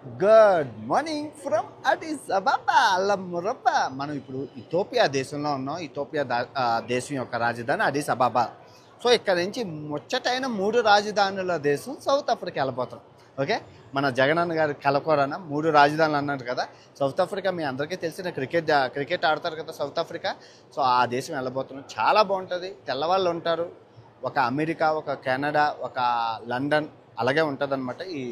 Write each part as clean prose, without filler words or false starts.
Good morning from అడిస్ అబాబా అల్లమురబ్బా. మనం ఇప్పుడు Ethiopia దేశంలో ఉన్నాం. ఇథియోపియా దేశం యొక్క రాజధాని అడిస్ అబాబా. సో ఇక్కడ నుంచి ముచ్చటైన 3 రాజధానుల దేశం సౌత్ ఆఫ్రికా వెళ్ళిపోతాం. ఓకే, మన జగనన్న గారు కలకోరన 3 రాజధానులు అన్నారు కదా. సౌత్ ఆఫ్రికా మీ అందరికీ తెలిసిన క్రికెట్ ఆడతారు కదా సౌత్ ఆఫ్రికా. సో ఆ దేశం వెళ్ళబోతున్నాం. చాలా బాగుంటుంది. తెల్లవాళ్ళు ఉంటారు. ఒక అమెరికా, ఒక కెనడా, ఒక లండన్ అలాగే ఉంటుంది అనమాట. ఈ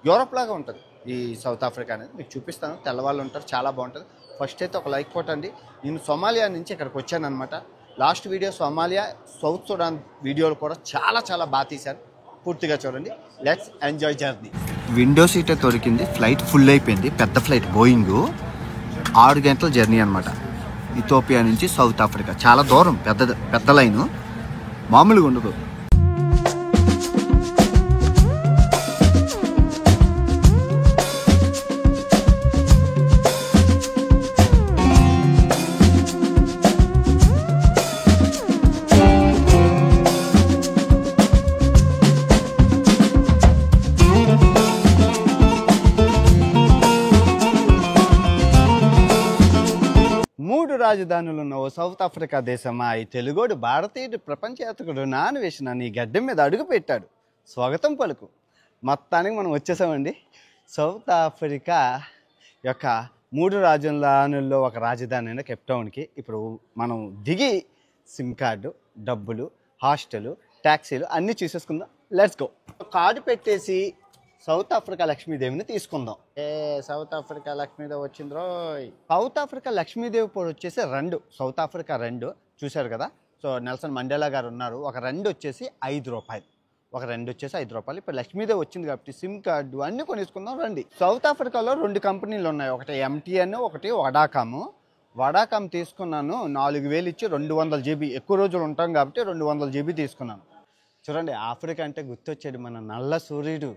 యూరోప్ లాగా ఉంటుంది ఈ సౌత్ ఆఫ్రికా అనేది. మీకు చూపిస్తాను. తెల్లవాళ్ళు ఉంటారు, చాలా బాగుంటుంది. ఫస్ట్ అయితే ఒక లైక్ కొట్టండి. నేను సోమాలియా నుంచి ఇక్కడికి వచ్చాను అనమాట. Last video Somalia, south Sudan వీడియోలు కూడా చాలా బాగా తీశాను. పూర్తిగా చూడండి. Let's enjoy journey. విండో సీటే దొరికింది. ఫ్లైట్ ఫుల్ అయిపోయింది. పెద్ద ఫ్లైట్ బోయింగ్. 6 గంటల జర్నీ అనమాట. ఇథియోపియా నుంచి సౌత్ ఆఫ్రికా చాలా దూరం. పెద్ద లైను, మామూలుగా ఉండదు. రాజధానులు ఉన్న ఓ సౌత్ ఆఫ్రికా దేశమా. ఈ తెలుగోడు భారతీయుడు ప్రపంచ యాత్రికుడు నాన్వేషణ నీ గడ్డం మీద అడుగు పెట్టాడు. స్వాగతం పలుకు. మొత్తానికి మనం వచ్చేసామండి సౌత్ ఆఫ్రికా యొక్క 3 రాజధానుల్లో ఒక రాజధాని అయిన కేప్ టౌన్కి. ఇప్పుడు మనం దిగి సిమ్ కార్డు, డబ్బులు, హాస్టల్, ట్యాక్సీలు అన్నీ చూసేసుకుందాం. Let's go. కార్డు పెట్టేసి సౌత్ ఆఫ్రికా లక్ష్మీదేవిని తీసుకుందాం. సౌత్ ఆఫ్రికా లక్ష్మీదేవి వచ్చింది రోయ్. సౌత్ ఆఫ్రికా లక్ష్మీదేవి కూడా వచ్చేసి 2 సౌత్ ఆఫ్రికా 2 చూశారు కదా. సో నెల్సన్ మండేలా గారు ఉన్నారు. ఒక 2 వచ్చేసి 5 రూపాయలు, ఒక 2 వచ్చేసి 5 రూపాయలు. ఇప్పుడు లక్ష్మీదేవి వచ్చింది కాబట్టి సిమ్ కార్డు అన్నీ కొనేసుకుందాం రండి. సౌత్ ఆఫ్రికాలో 2 కంపెనీలు ఉన్నాయి. ఒకటి MTN, ఒకటి వడాకామ్. వడాకామ్ తీసుకున్నాను. 4000 ఇచ్చి 200 GB. ఎక్కువ రోజులు ఉంటాం కాబట్టి 200 GB తీసుకున్నాను. చూడండి, ఆఫ్రికా అంటే గుర్తొచ్చేది మన నల్ల సూర్యుడు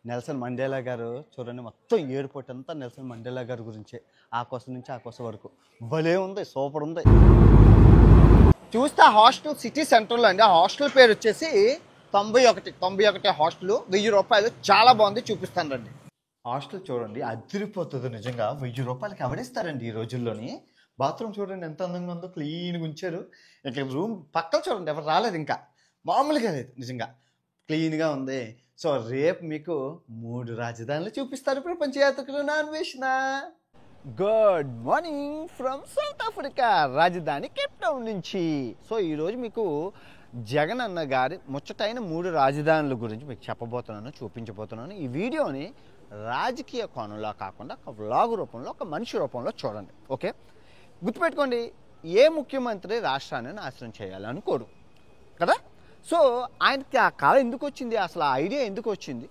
నెల్సన్ మండేలా గారు. చూడండి, మొత్తం ఎయిర్పోర్ట్ అంతా నెల్సన్ మండేలా గారి గురించే. ఆ కోసం నుంచి ఆ కోసం వరకు భలే ఉంది, సూపర్ ఉంది. చూస్తే హాస్టల్ సిటీ సెంటర్లో అండి. ఆ హాస్టల్ పేరు వచ్చేసి 91 హాస్టల్. 1000 రూపాయలు. చాలా బాగుంది, చూపిస్తాను రండి. హాస్టల్ చూడండి, అదిరిపోతుంది నిజంగా. 1000 రూపాయలకి ఎవరిస్తారండి ఈ రోజుల్లోని. బాత్రూమ్ చూడండి ఎంత అందంగా ఉందో, క్లీన్గా ఉంచారు. ఇంకా రూమ్ పక్కన చూడండి, ఎవరు రాలేదు ఇంకా, మామూలుగా లేదు నిజంగా, క్లీన్గా ఉంది. సో రేపు మీకు 3 రాజధానులు చూపిస్తారు ప్రపంచ యాత్రికుడు నాన్వేషణ. Good morning from South Africa రాజధాని కేప్ టౌన్ నుంచి. సో ఈరోజు మీకు జగన్ అన్న గారి ముచ్చటైన 3 రాజధానుల గురించి మీకు చెప్పబోతున్నాను, చూపించబోతున్నాను. ఈ వీడియోని రాజకీయ కోణంలో కాకుండా ఒక వ్లాగ్ రూపంలో, ఒక మనిషి రూపంలో చూడండి. ఓకే, గుర్తుపెట్టుకోండి, ఏ ముఖ్యమంత్రి రాష్ట్రాన్ని నాశనం చేయాలని కోరు కదా. సో ఆయనకి ఆ కళ ఎందుకు వచ్చింది, అసలు ఆ ఐడియా ఎందుకు వచ్చింది,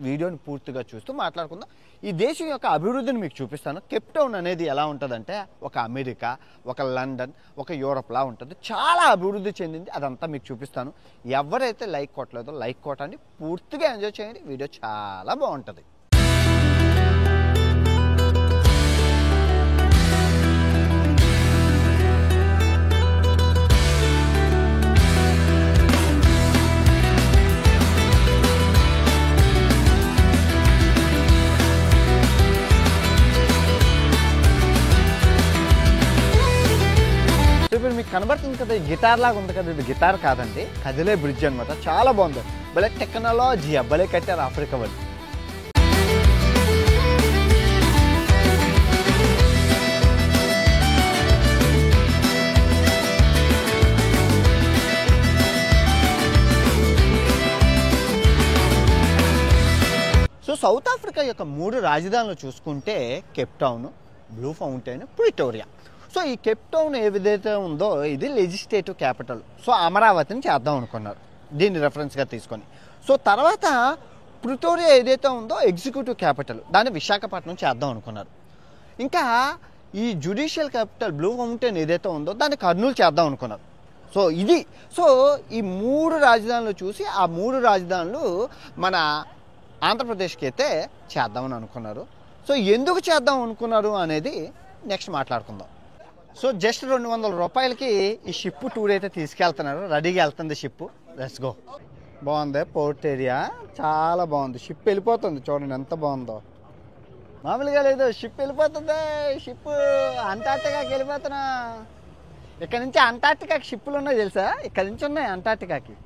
వీడియోని పూర్తిగా చూస్తూ మాట్లాడుకుందాం. ఈ దేశం యొక్క అభివృద్ధిని మీకు చూపిస్తాను. కేప్ టౌన్ అనేది ఎలా ఉంటుందంటే ఒక అమెరికా, ఒక లండన్, ఒక యూరోప్లా ఉంటుంది. చాలా అభివృద్ధి చెందింది. అదంతా మీకు చూపిస్తాను. ఎవరైతే లైక్ కొట్టలేదో లైక్ కొట్టండి, పూర్తిగా ఎంజాయ్ చేయండి. వీడియో చాలా బాగుంటుంది. ఇప్పుడు మీకు కనబడుతుంది కదా, గిటార్ లాగా ఉంది కదా. ఇది గిటార్ కాదండి, కదిలే బ్రిడ్జ్ అనమాట. చాలా బాగుంది. భలే టెక్నాలజీ, భలే కట్టారు ఆఫ్రికా వాళ్ళు. సో సౌత్ ఆఫ్రికా యొక్క 3 రాజధానులు చూసుకుంటే Cape town, blue fountain, Pretoria. So ఈ కేప్ టౌన్ ఏదైతే ఉందో ఇది లెజిస్లేటివ్ క్యాపిటల్. సో అమరావతిని చేద్దాం అనుకున్నారు దీన్ని రెఫరెన్స్గా తీసుకొని. సో తర్వాత ప్రిటోరియా ఏదైతే ఉందో ఎగ్జిక్యూటివ్ క్యాపిటల్, దాన్ని విశాఖపట్నం చేద్దాం అనుకున్నారు. ఇంకా ఈ జ్యుడిషియల్ క్యాపిటల్ బ్లూ ఫౌంటైన్ ఏదైతే ఉందో దాన్ని కర్నూలు చేద్దాం అనుకున్నారు. సో ఈ 3 రాజధానులు చూసి ఆ 3 రాజధానులు మన ఆంధ్రప్రదేశ్కి అయితే చేద్దామని అనుకున్నారు. సో ఎందుకు చేద్దాం అనుకున్నారు అనేది నెక్స్ట్ మాట్లాడుకుందాం. సో జస్ట్ 200 రూపాయలకి ఈ షిప్ టూర్ అయితే తీసుకెళ్తున్నారు. రెడీగా వెళ్తుంది షిప్. Let's go. బాగుంది పోర్ట్ ఏరియా, చాలా బాగుంది. షిప్ వెళ్ళిపోతుంది చూడండి ఎంత బాగుందో. మామూలుగా లేదు, షిప్ వెళ్ళిపోతుంది. షిప్ అంటార్టికాకి వెళ్ళిపోతున్నా. ఇక్కడ నుంచి అంటార్టికాకి షిప్పులు ఉన్నాయి తెలుసా, ఇక్కడ నుంచి ఉన్నాయి అంటార్టికాకి.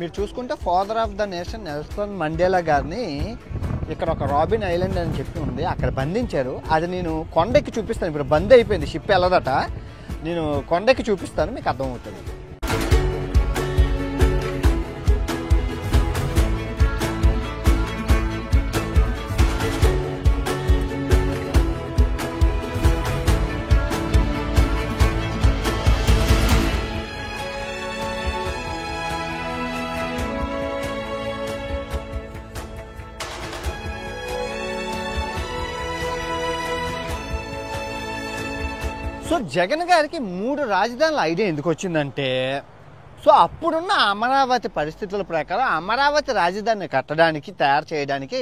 మీరు చూసుకుంటే father of the nation Nelson Mandela గారిని ఇక్కడ ఒక రాబిన్ ఐలాండ్ అని చెప్పి ఉంది, అక్కడ బంధించారు. అది నేను కొండెక్కి చూపిస్తాను. ఇప్పుడు బంద్ అయిపోయింది, షిప్ వెళ్ళదట. నేను కొండెక్కి చూపిస్తాను, మీకు అర్థమవుతుంది. సో జగన్ గారికి 3 రాజధానుల ఐడియా ఎందుకు వచ్చిందంటే, సో అప్పుడున్న అమరావతి పరిస్థితుల ప్రకారం అమరావతి రాజధానిని కట్టడానికి తయారు చేయడానికి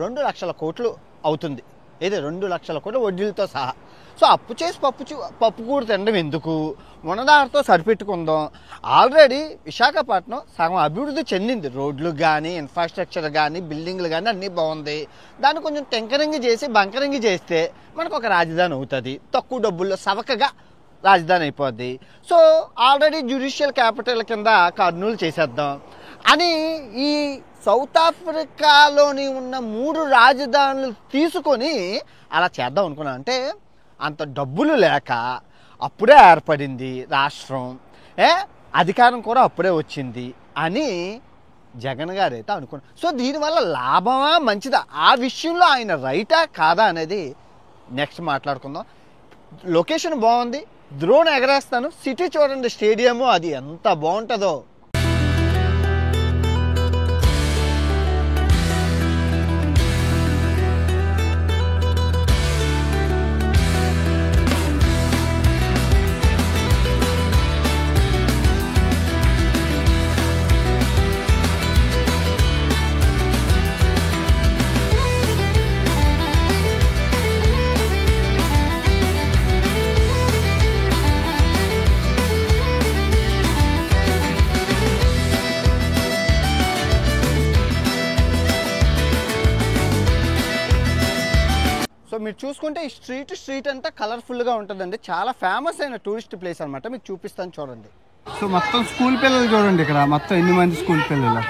2 లక్షల కోట్లు అవుతుంది. ఇది 2 లక్షల కోట్లు వడ్డీలతో సహా. సో అప్పు చేసి పప్పు కూర తినడం ఎందుకు, ఉన్నదారితో సరిపెట్టుకుందాం. ఆల్రెడీ విశాఖపట్నం సగం అభివృద్ధి చెందింది, రోడ్లు కానీ ఇన్ఫ్రాస్ట్రక్చర్ కానీ బిల్డింగ్లు కానీ అన్నీ బాగుంది. దాన్ని కొంచెం టెంకరింగ్ చేసి బంకరింగ్ చేస్తే మనకు ఒక రాజధాని అవుతుంది, తక్కువ డబ్బుల్లో సవకగా రాజధాని అయిపోద్ది. సో ఆల్రెడీ జ్యుడిషియల్ క్యాపిటల్ కింద కర్నూలు చేసేద్దాం అని ఈ సౌత్ ఆఫ్రికాలోని ఉన్న 3 రాజధానులు తీసుకొని అలా చేద్దాం అనుకున్నాను. అంటే అంత డబ్బులు లేక అప్పుడే ఏర్పడింది రాష్ట్రం, అధికారం కూడా అప్పుడే వచ్చింది అని జగన్ గారు అయితే అనుకున్నారు. సో దీనివల్ల లాభమా మంచిదా, ఆ విషయంలో ఆయన రైటా కాదా అనేది నెక్స్ట్ మాట్లాడుకుందాం. లొకేషన్ బాగుంది, డ్రోన్ ఎగరేస్తాను, సిటీ చూడండి, స్టేడియము అది ఎంత బాగుంటుందో. సో మీరు చూసుకుంటే ఈ స్ట్రీట్ అంతా కలర్ఫుల్గా ఉంటుందండి. చాలా ఫేమస్ అయిన టూరిస్ట్ ప్లేస్ అనమాట. మీకు చూపిస్తాను చూడండి. సో మొత్తం స్కూల్ పిల్లలు చూడండి, ఇక్కడ మొత్తం 8 మంది స్కూల్ పిల్లలు,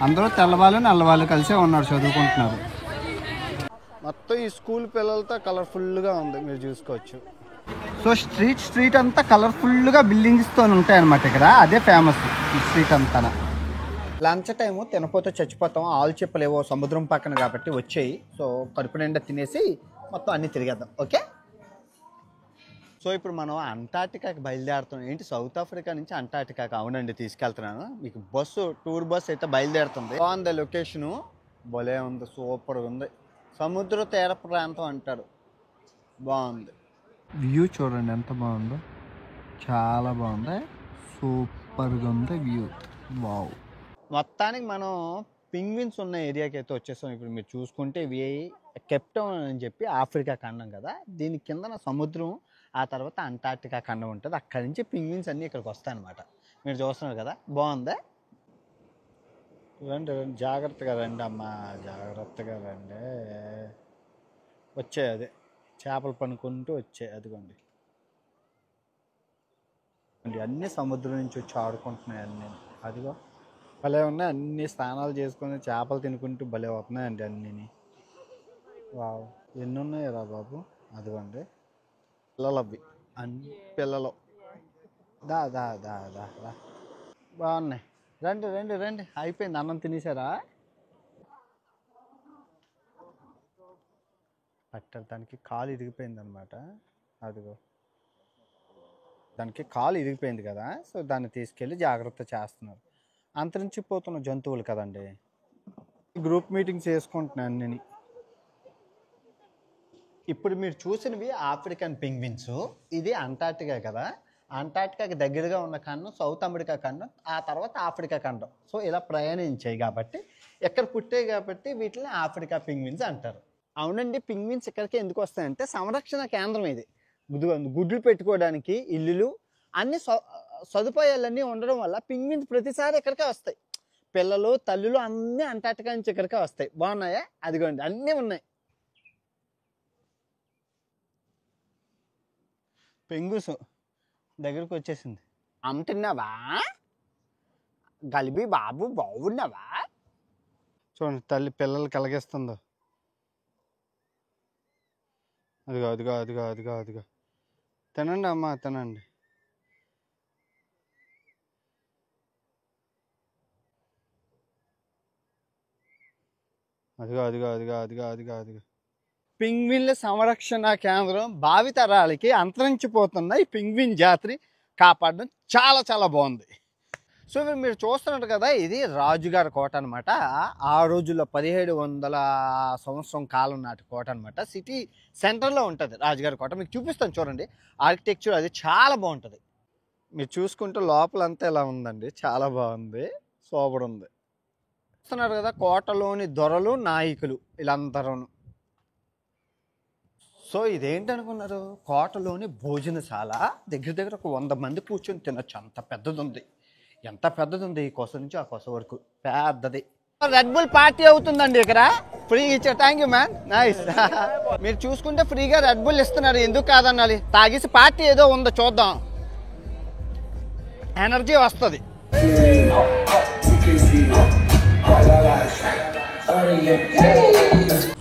అందరూ తెల్లవాళ్ళు నల్లవాళ్ళు కలిసే ఉన్నారు, చదువుకుంటున్నారు. మొత్తం ఈ స్కూల్ పిల్లలతో కలర్ఫుల్గా ఉంది, మీరు చూసుకోవచ్చు. సో స్ట్రీట్ అంతా కలర్ఫుల్గా బిల్డింగ్స్తో ఉంటాయన్నమాట ఇక్కడ, అదే ఫేమస్ ఈ స్ట్రీట్ అంతా. లంచ్ టైము తినపోతే చచ్చిపోతాం, ఆలు చెప్పలేవో సముద్రం పక్కన కాబట్టి వచ్చాయి. సో కడుపు నిండా తినేసి మొత్తం అన్నీ తిరిగేద్దాం, ఓకే. సో ఇప్పుడు మనం అంటార్టికాకి బయలుదేరుతున్నాం. ఏంటి, సౌత్ ఆఫ్రికా నుంచి అంటార్టికాకి? అవునండి, తీసుకెళ్తున్నాను. మీకు టూర్ బస్సు అయితే బయలుదేరుతుంది. బాగుంది లొకేషను, భలే ఉంది, సూపర్గా ఉంది. సముద్ర తీర ప్రాంతం అంటారు, బాగుంది. వ్యూ చూడండి ఎంత బాగుందో, చాలా బాగుంది, సూపర్గా ఉంది వ్యూ, వావ్. మొత్తానికి మనం పింగ్విన్స్ ఉన్న ఏరియాకి అయితే వచ్చేసాం. ఇప్పుడు మీరు చూసుకుంటే ఇవి కేప్ టౌన్ అని చెప్పి ఆఫ్రికా ఖండం కదా, దీని కింద సముద్రం, ఆ తర్వాత అంటార్టికా ఖండం ఉంటుంది. అక్కడి నుంచి పింగ్విన్స్ అన్నీ ఇక్కడికి వస్తాయి అనమాట. మీరు చూస్తున్నారు కదా, బాగుందా? రండి రండి, జాగ్రత్తగా రండి అమ్మా, జాగ్రత్తగా రండి. వచ్చాయి, అదే చేపలు పనుకుంటూ వచ్చాయి, అదిగోండి. అన్నీ సముద్రం నుంచి వచ్చి ఆడుకుంటున్నాయి అన్నీ, అదిగో భలే ఉన్నాయి. అన్ని స్నానాలు చేసుకుని చేపలు తినుకుంటూ భలే అవుతున్నాయండి అన్నీ. వావ్, ఎన్ని ఉన్నాయి రా బాబు, అదిగోండి పిల్లలు, అవి అన్ని పిల్లలు. దా దా దా దా రా, బాగున్నాయి. రండి రండి రండి. అయిపోయింది, అన్నం తినేసారా? పట్టారు, దానికి కాలు ఇరిగిపోయింది అనమాట, అదిగో దానికి కాలు ఇరిగిపోయింది కదా. సో దాన్ని తీసుకెళ్ళి జాగ్రత్త చేస్తున్నారు. అంతరించిపోతున్న జంతువులు కదండి. గ్రూప్ మీటింగ్స్ చేసుకుంటున్నాను నేను. ఇప్పుడు మీరు చూసినవి ఆఫ్రికన్ పింగ్విన్స్, ఇది అంటార్టికా కదా. అంటార్టికాకి దగ్గరగా ఉన్న ఖండం సౌత్ అమెరికా ఖండం, ఆ తర్వాత ఆఫ్రికా ఖండం. సో ఇలా ప్రయాణించాయి కాబట్టి ఎక్కడ పుట్టాయి కాబట్టి వీటిని ఆఫ్రికా పింగ్విన్స్ అంటారు. అవునండి, పింగ్విన్స్ ఇక్కడికి ఎందుకు వస్తాయంటే సంరక్షణ కేంద్రం ఇది. గుడ్లు పెట్టుకోవడానికి ఇల్లులు అన్ని సదుపాయాలన్నీ ఉండడం వల్ల పింగ్విన్స్ ప్రతిసారి ఇక్కడికే వస్తాయి. పిల్లలు తల్లులు అన్నీ అంటార్టికా నుంచి ఇక్కడికే వస్తాయి. బాగున్నాయా? అదిగోండి అన్నీ ఉన్నాయి. పెంగుస్ దగ్గరకు వచ్చేసింది. అమ్ముతున్నావా గలిబీ బాబు, బాగున్నావా? చూడండి తల్లి పిల్లలు కలిగిస్తుందో. అదిగో అదిగో అదిగో అదిగో అదిగో. తినండి అమ్మా, తినండి. అదిగో అదిగో అదిగో అదిగో అదిగో అదిగో. పింగ్విన్ల సంరక్షణ కేంద్రం భావితరాలకి అంతరించిపోతున్న ఈ పింగ్విన్ జాతిని కాపాడడం చాలా చాలా బాగుంది. సో మీరు చూస్తున్నారు కదా, ఇది రాజుగారి కోట అనమాట. ఆ రోజుల్లో 1700 సంవత్సరం కాలం నాటి కోట అనమాట. సిటీ సెంటర్లో ఉంటుంది రాజుగారి కోట. మీకు చూపిస్తాను చూడండి. ఆర్కిటెక్చర్ అది చాలా బాగుంటుంది. మీరు చూసుకుంటే లోపలంతా ఇలా ఉందండి, చాలా బాగుంది, సూపర్ ఉంది. చూస్తున్నారు కదా, కోటలోని దొరలు నాయకులు వీళ్ళందరూ. సో ఇదేంటనుకున్నారు, కోటలోని భోజనశాల. దగ్గర దగ్గర ఒక 100 మంది కూర్చొని తినొచ్చు, అంత పెద్దది ఉంది. ఎంత పెద్దది ఉంది, ఈ కొస నుంచి ఆ కొస వరకు పెద్దది. రెడ్ బుల్ పార్టీ అవుతుందండి ఇక్కడ, ఫ్రీ ఇచ్చా. Thank you man, nice. మీరు చూసుకుంటే ఫ్రీగా రెడ్ బుల్ ఇస్తున్నారు, ఎందుకు కాదన్నాలి. తాగేసి పార్టీ ఏదో ఉందో చూద్దాం, ఎనర్జీ వస్తుంది.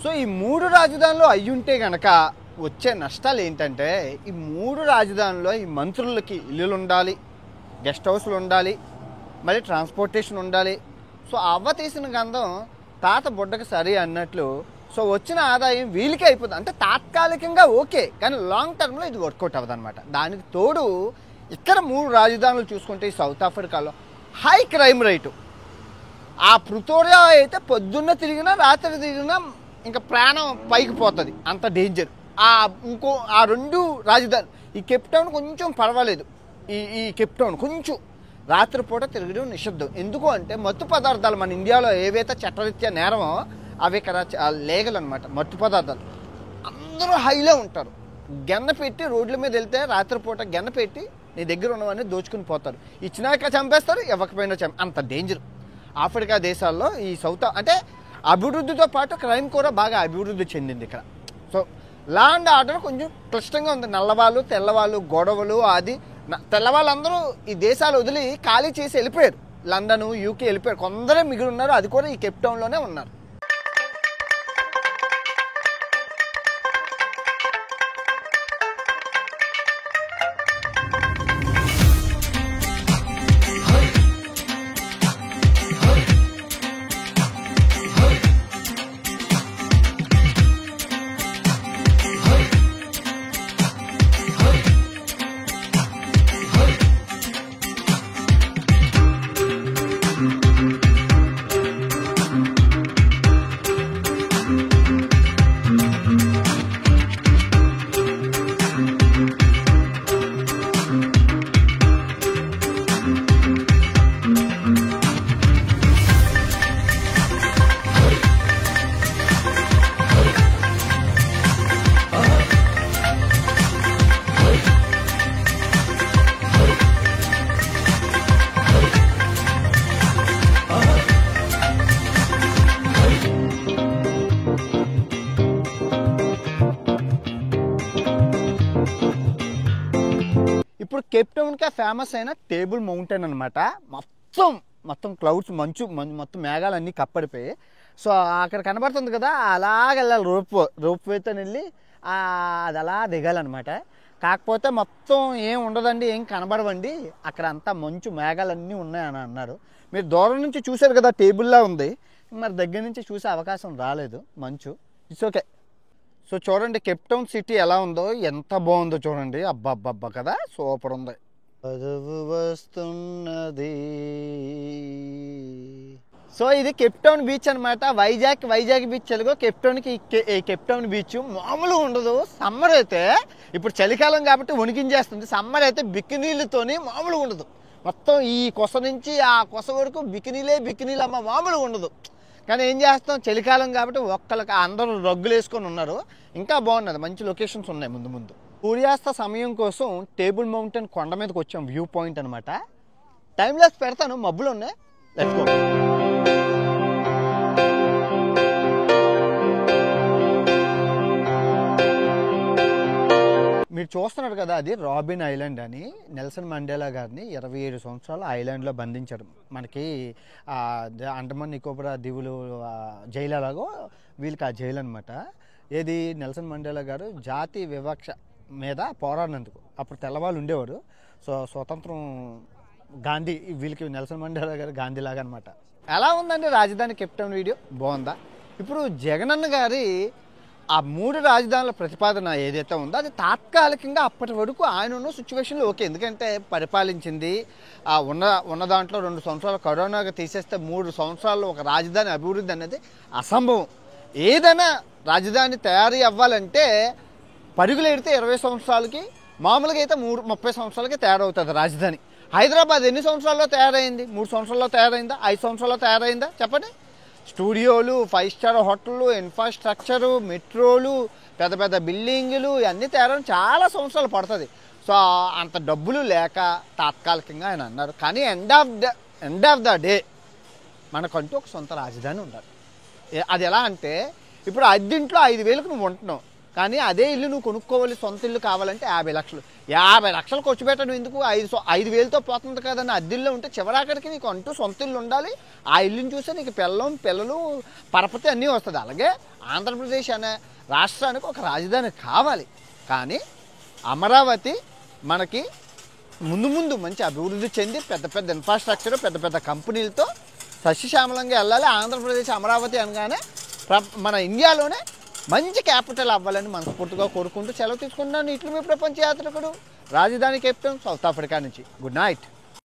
సో ఈ 3 రాజధానులు అయ్యుంటే గనక వచ్చే నష్టాలు ఏంటంటే, ఈ 3 రాజధానుల్లో ఈ మంత్రులకి ఇల్లులు ఉండాలి, గెస్ట్ హౌస్లు ఉండాలి, మళ్ళీ ట్రాన్స్పోర్టేషన్ ఉండాలి. సో అవ్వ తీసిన గంధం తాత బుడ్డకు సరి అన్నట్లు. సో వచ్చిన ఆదాయం వీళ్ళకే అయిపోతుంది. అంటే తాత్కాలికంగా ఓకే, కానీ లాంగ్ టర్మ్లో ఇది వర్కౌట్ అవ్వదు అనమాట. దానికి తోడు ఇక్కడ 3 రాజధానులు చూసుకుంటే ఈ సౌత్ ఆఫ్రికాలో హై క్రైమ్ రేటు. ఆ ప్రిటోరియా అయితే పొద్దున్న తిరిగినా రాత్రి తిరిగినా ఇంకా ప్రాణం పైకి పోతుంది, అంత డేంజర్. ఆ 2 రాజధాని. ఈ కేప్ టౌన్ కొంచెం పర్వాలేదు, ఈ కేప్ టౌన్ కొంచెం రాత్రిపూట తిరగడం నిషిద్ధం. ఎందుకు అంటే మత్తు పదార్థాలు మన ఇండియాలో ఏవైతే చట్టరీత్యా నేరమో అవి ఇక్కడ లీగల్ అనమాట. మత్తు పదార్థాలు అందరూ హైలో ఉంటారు. గెన్న పెట్టి రోడ్ల మీద వెళ్తే రాత్రిపూట గెన్న పెట్టి నీ దగ్గర ఉన్నవన్నీ దోచుకుని పోతారు. ఇచ్చినాక చంపేస్తారు, ఇవ్వకపోయినా అంత డేంజర్. ఆఫ్రికా దేశాల్లో ఈ సౌత్ అంటే అభివృద్ధితో పాటు క్రైమ్ కూడా బాగా అభివృద్ధి చెందింది ఇక్కడ. సో లా అండ్ ఆర్డర్ కొంచెం క్లిష్టంగా ఉంది. నల్లవాళ్ళు తెల్లవాళ్ళు గొడవలు, అది తెల్లవాళ్ళందరూ ఈ దేశాలు వదిలి ఖాళీ చేసి వెళ్ళిపోయారు. లండన్ యూకే వెళ్ళిపోయారు, కొందరే మిగిలి ఉన్నారు, అది కూడా ఈ కేప్ టౌన్లోనే ఉన్నారు. ఇప్పుడు కేప్ టౌన్కే ఫేమస్ అయిన టేబుల్ మౌంటైన్ అనమాట. మొత్తం క్లౌడ్స్ మొత్తం మేఘాలన్నీ కప్పడిపోయి. సో అక్కడ కనబడుతుంది కదా, అలాగ వెళ్ళాలి రోప్ వేతో వెళ్ళి అది అలా దిగాలన్నమాట. కాకపోతే మొత్తం ఏం ఉండదండి, ఏం కనబడవండి, అక్కడ అంతా మంచు మేఘాలన్నీ ఉన్నాయని అన్నారు. మీరు దూరం నుంచి చూశారు కదా, టేబుల్లా ఉంది. మరి దగ్గర నుంచి చూసే అవకాశం రాలేదు, మంచు. It's okay. సో చూడండి కేప్ టౌన్ సిటీ ఎలా ఉందో, ఎంత బాగుందో చూడండి. అబ్బా కదా, సూపర్ ఉంది. చదువు వస్తున్నది సో ఇది కేప్ టౌన్ బీచ్ అనమాట. Vizag beach Telugu, Cape town beach మామూలుగా ఉండదు. సమ్మర్ అయితే ఇప్పుడు చలికాలం కాబట్టి వణికించేస్తుంది. సమ్మర్ అయితే బికినీలతోని మామూలుగా ఉండదు. మొత్తం ఈ కొస నుంచి ఆ కొస వరకు బికినీలు అమ్మ మామూలుగా ఉండదు. కానీ ఏం చేస్తాం, చలికాలం కాబట్టి ఒక్కళ్ళకి అందరూ రగ్గులు వేసుకొని ఉన్నారు. ఇంకా బాగున్నది, మంచి లొకేషన్స్ ఉన్నాయి ముందు. సూర్యాస్త సమయం కోసం టేబుల్ మౌంటైన్ కొండ మీదకి వచ్చాం, వ్యూ పాయింట్ అనమాట. టైం లాస్ పెడతాను, మబ్బులు ఉన్నాయి. Let's go. మీరు చూస్తున్నారు కదా, అది రాబిన్ ఐలాండ్ అని. నెల్సన్ మండేలా గారిని 27 సంవత్సరాలు ఐలాండ్లో బంధించారు. మనకి అండమాన్ నికోబార్ దీవులు జైలు ఎలాగో వీళ్ళకి ఆ జైలు అనమాట. ఏది నెల్సన్ మండేలా గారు జాతి వివక్ష మీద పోరాడినందుకు. అప్పుడు తెల్లవాళ్ళు ఉండేవారు. సో స్వతంత్రం గాంధీ, వీళ్ళకి నెల్సన్ మండేలా గారు గాంధీ లాగా అనమాట. ఎలా ఉందండి రాజధాని కేప్ టౌన్ వీడియో? బాగుందా? ఇప్పుడు జగనన్న గారి ఆ 3 రాజధానుల ప్రతిపాదన ఏదైతే ఉందో అది తాత్కాలికంగా అప్పటి వరకు ఆయన ఉన్న సిచ్యువేషన్లో ఓకే. ఎందుకంటే పరిపాలించింది ఉన్న దాంట్లో 2 సంవత్సరాలు కరోనాగా తీసేస్తే 3 సంవత్సరాల్లో ఒక రాజధాని అభివృద్ధి అనేది అసంభవం. ఏదైనా రాజధాని తయారీ అవ్వాలంటే పరుగులు ఎడితే 20 సంవత్సరాలకి, మామూలుగా అయితే 30 సంవత్సరాలకి తయారవుతుంది రాజధాని. హైదరాబాద్ ఎన్ని సంవత్సరాల్లో తయారైంది? 3 సంవత్సరాల్లో తయారైందా? 5 సంవత్సరాల్లో తయారైందా? చెప్పండి. స్టూడియోలు, 5 స్టార్ హోటళ్ళు, ఇన్ఫ్రాస్ట్రక్చరు, మెట్రోలు, పెద్ద బిల్డింగులు ఇవన్నీ తయారని చాలా సంవత్సరాలు పడుతుంది. సో అంత డబ్బులు లేక తాత్కాలికంగా ఆయన అన్నారు. కానీ ఎండ్ ఆఫ్ ద డే మనకంటూ ఒక సొంత రాజధాని ఉండాలి. అది ఎలా అంటే, ఇప్పుడు అద్దెంట్లో 5,000కు నువ్వు ఉంటున్నావు, కానీ అదే ఇల్లు నువ్వు కొనుక్కోవాలి, సొంత ఇల్లు కావాలంటే 50 లక్షలు. 50 లక్షలు ఖర్చు పెట్టడం ఎందుకు? 5,000తో పోతుంది కదన్న. అద్దెల్లో ఉంటే చివరాఖరికి నీకు అంటూ సొంత ఇల్లు ఉండాలి. ఆ ఇల్లుని చూస్తే నీకు పిల్లలు పరపతి అన్నీ వస్తుంది. అలాగే ఆంధ్రప్రదేశ్ అనే రాష్ట్రానికి ఒక రాజధాని కావాలి. కానీ అమరావతి మనకి ముందు మంచి అభివృద్ధి చెంది పెద్ద ఇన్ఫ్రాస్ట్రక్చర్, పెద్ద కంపెనీలతో సస్యశ్యామలంగా వెళ్ళాలి. ఆంధ్రప్రదేశ్ అమరావతి అనగానే మన ఇండియాలోనే మంచి క్యాపిటల్ అవ్వాలని మనస్ఫూర్తిగా కోరుకుంటూ సెలవు తీసుకుంటున్నాను. ఇట్లు మీ ప్రపంచ యాత్రికుడు, రాజధాని కేప్ టౌన్, సౌత్ ఆఫ్రికా నుంచి. Good night.